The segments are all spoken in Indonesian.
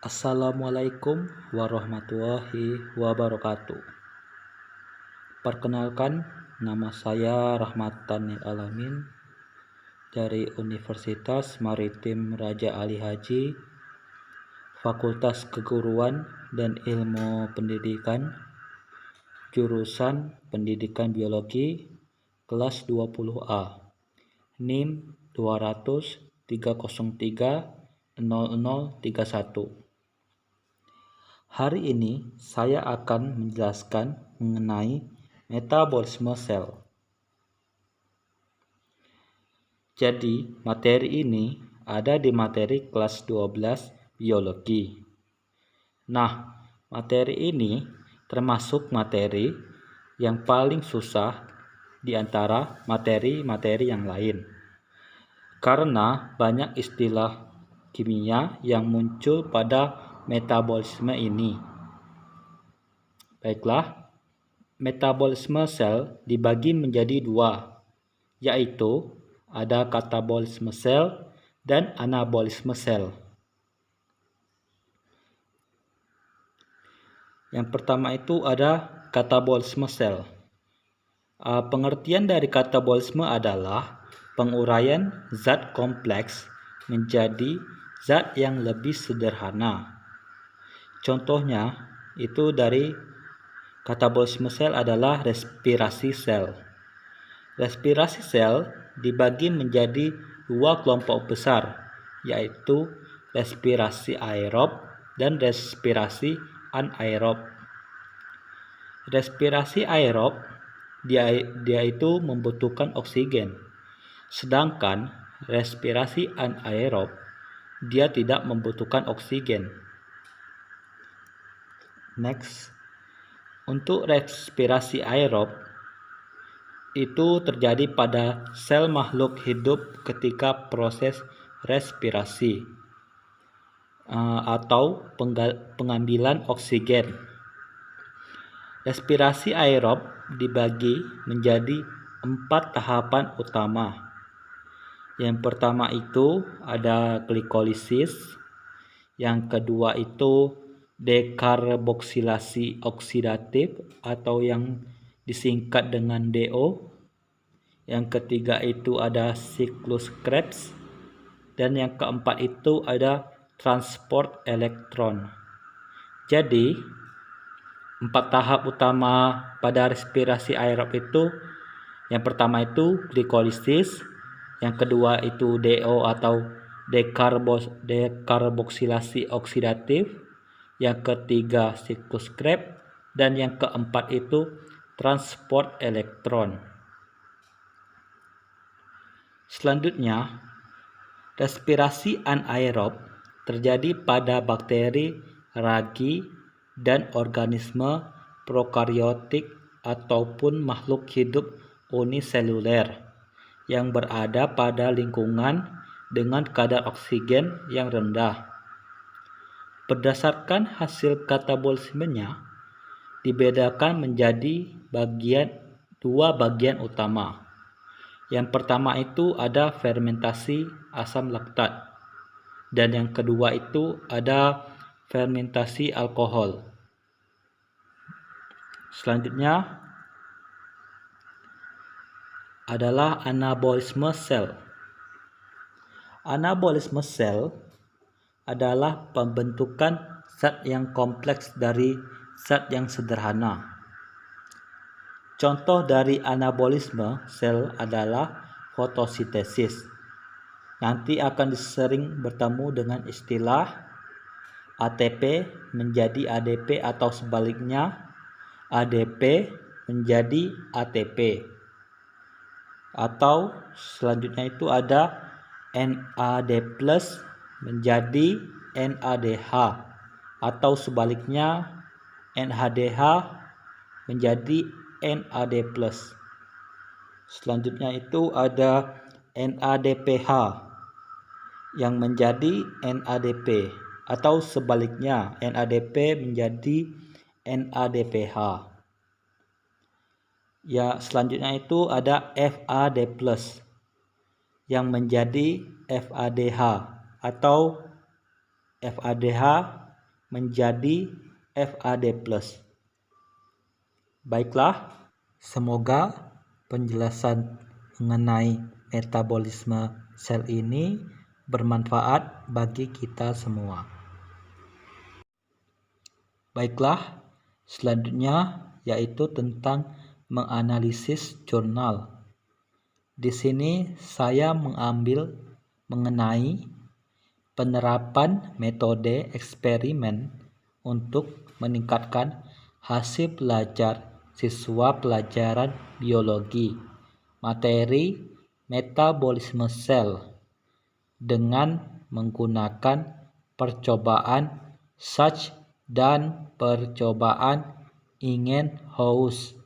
Assalamualaikum warahmatullahi wabarakatuh. Perkenalkan, nama saya Rahmatan Lil Alamin dari Universitas Maritim Raja Ali Haji, Fakultas Keguruan dan Ilmu Pendidikan, jurusan Pendidikan Biologi, kelas 20A, NIM 20030300031. Hari ini saya akan menjelaskan mengenai metabolisme sel. Jadi, materi ini ada di materi kelas 12 biologi. Nah, materi ini termasuk materi yang paling susah di antara materi-materi yang lain. Karena banyak istilah kimia yang muncul pada metabolisme ini. Baiklah, metabolisme sel dibagi menjadi dua, yaitu ada katabolisme sel dan anabolisme sel. Yang pertama itu ada katabolisme sel. Pengertian dari katabolisme adalah penguraian zat kompleks menjadi zat yang lebih sederhana. Contohnya itu dari katabolisme sel adalah respirasi sel. Respirasi sel dibagi menjadi dua kelompok besar, yaitu respirasi aerob dan respirasi anaerob. Respirasi aerob dia itu membutuhkan oksigen, sedangkan respirasi anaerob dia tidak membutuhkan oksigen. Next, untuk respirasi aerob itu terjadi pada sel makhluk hidup ketika proses respirasi atau pengambilan oksigen. Respirasi aerob dibagi menjadi 4 tahapan utama. Yang pertama itu ada glikolisis, yang kedua itu dekarboksilasi oksidatif atau yang disingkat dengan DO. Yang ketiga itu ada siklus Krebs, dan yang keempat itu ada transport elektron. Jadi 4 tahap utama pada respirasi aerob itu, yang pertama itu glikolisis, yang kedua itu DO atau dekarboksilasi oksidatif, yang ketiga siklus Krebs, dan yang keempat itu transport elektron. Selanjutnya, respirasi anaerob terjadi pada bakteri, ragi, dan organisme prokariotik ataupun makhluk hidup uniseluler yang berada pada lingkungan dengan kadar oksigen yang rendah. Berdasarkan hasil katabolismenya dibedakan menjadi dua bagian utama. Yang pertama itu ada fermentasi asam laktat, dan yang kedua itu ada fermentasi alkohol. Selanjutnya adalah anabolisme sel. Anabolisme sel adalah pembentukan zat yang kompleks dari zat yang sederhana. Contoh dari anabolisme sel adalah fotosintesis. Nanti akan sering bertemu dengan istilah ATP menjadi ADP atau sebaliknya ADP menjadi ATP. Atau selanjutnya itu ada NAD+ menjadi NADH atau sebaliknya NADH menjadi NAD+. Selanjutnya itu ada NADPH yang menjadi NADP atau sebaliknya NADP menjadi NADPH. Ya, selanjutnya itu ada FAD+ yang menjadi FADH atau FADH menjadi FAD+. Baiklah, semoga penjelasan mengenai metabolisme sel ini bermanfaat bagi kita semua. Baiklah, selanjutnya yaitu tentang menganalisis jurnal. Di sini saya mengambil mengenai penerapan metode eksperimen untuk meningkatkan hasil belajar siswa pelajaran biologi materi metabolisme sel dengan menggunakan percobaan Sachs dan percobaan Ingenhousz.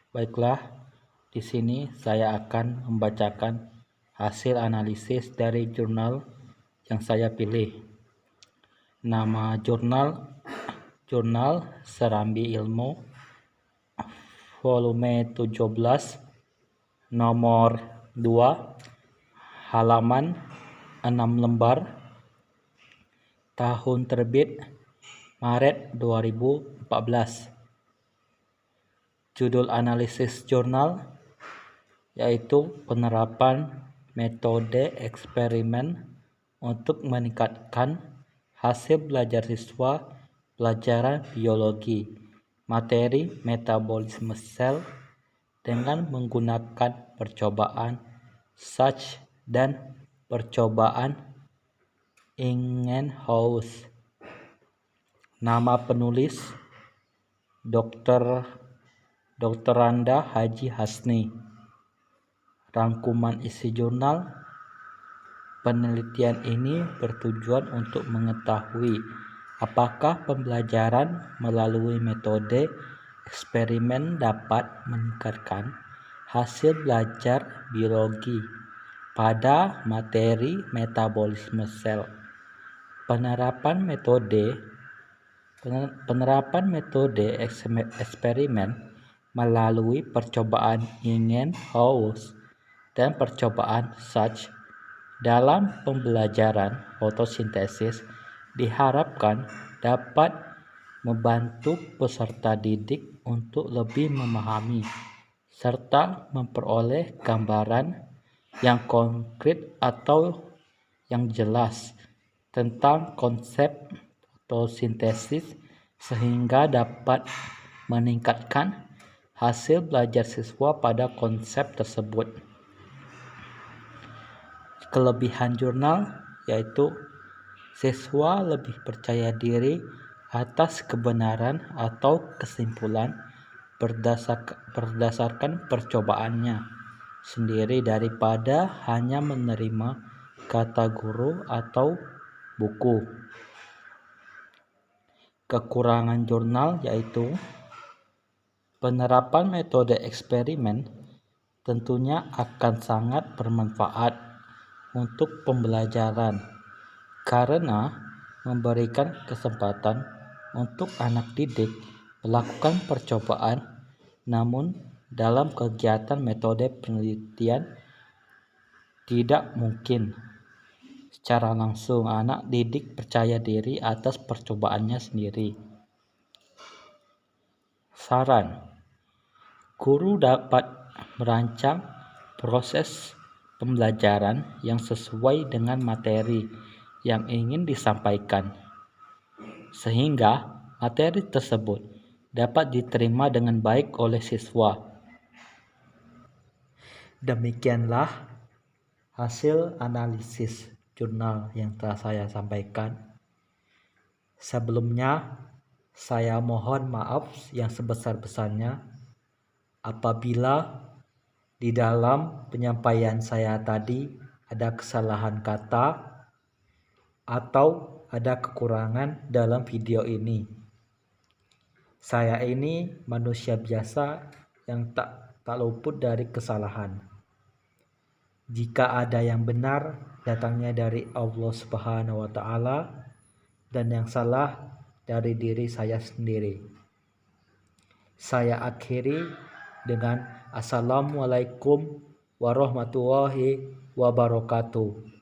Baiklah, di sini saya akan membacakan hasil analisis dari jurnal yang saya pilih. Nama jurnal Serambi Ilmu, volume 17, nomor 2, halaman 6 lembar, tahun terbit Maret 2014. Judul analisis jurnal yaitu penerapan metode eksperimen untuk meningkatkan hasil belajar siswa pelajaran biologi materi metabolisme sel dengan menggunakan percobaan Sachs dan percobaan Ingenhousz. Nama penulis Dr.Randa Haji Hasni. Rangkuman isi jurnal. Penelitian ini bertujuan untuk mengetahui apakah pembelajaran melalui metode eksperimen dapat meningkatkan hasil belajar biologi pada materi metabolisme sel. Penerapan metode eksperimen melalui percobaan Ingenhousz dan percobaan Sachs dalam pembelajaran fotosintesis diharapkan dapat membantu peserta didik untuk lebih memahami serta memperoleh gambaran yang konkret atau yang jelas tentang konsep fotosintesis sehingga dapat meningkatkan hasil belajar siswa pada konsep tersebut. Kelebihan jurnal yaitu siswa lebih percaya diri atas kebenaran atau kesimpulan berdasarkan percobaannya sendiri daripada hanya menerima kata guru atau buku. Kekurangan jurnal yaitu penerapan metode eksperimen tentunya akan sangat bermanfaat untuk pembelajaran karena memberikan kesempatan untuk anak didik melakukan percobaan, namun dalam kegiatan metode penelitian tidak mungkin secara langsung anak didik percaya diri atas percobaannya sendiri. Saran: guru dapat merancang proses pembelajaran yang sesuai dengan materi yang ingin disampaikan, sehingga materi tersebut dapat diterima dengan baik oleh siswa. Demikianlah hasil analisis jurnal yang telah saya sampaikan. Sebelumnya, saya mohon maaf yang sebesar-besarnya apabila di dalam penyampaian saya tadi ada kesalahan kata atau ada kekurangan dalam video ini. Saya ini manusia biasa yang tak luput dari kesalahan. Jika ada yang benar, datangnya dari Allah Subhanahu wa Ta'ala, dan yang salah dari diri saya sendiri. Saya akhiri dengan Assalamualaikum warahmatullahi wabarakatuh.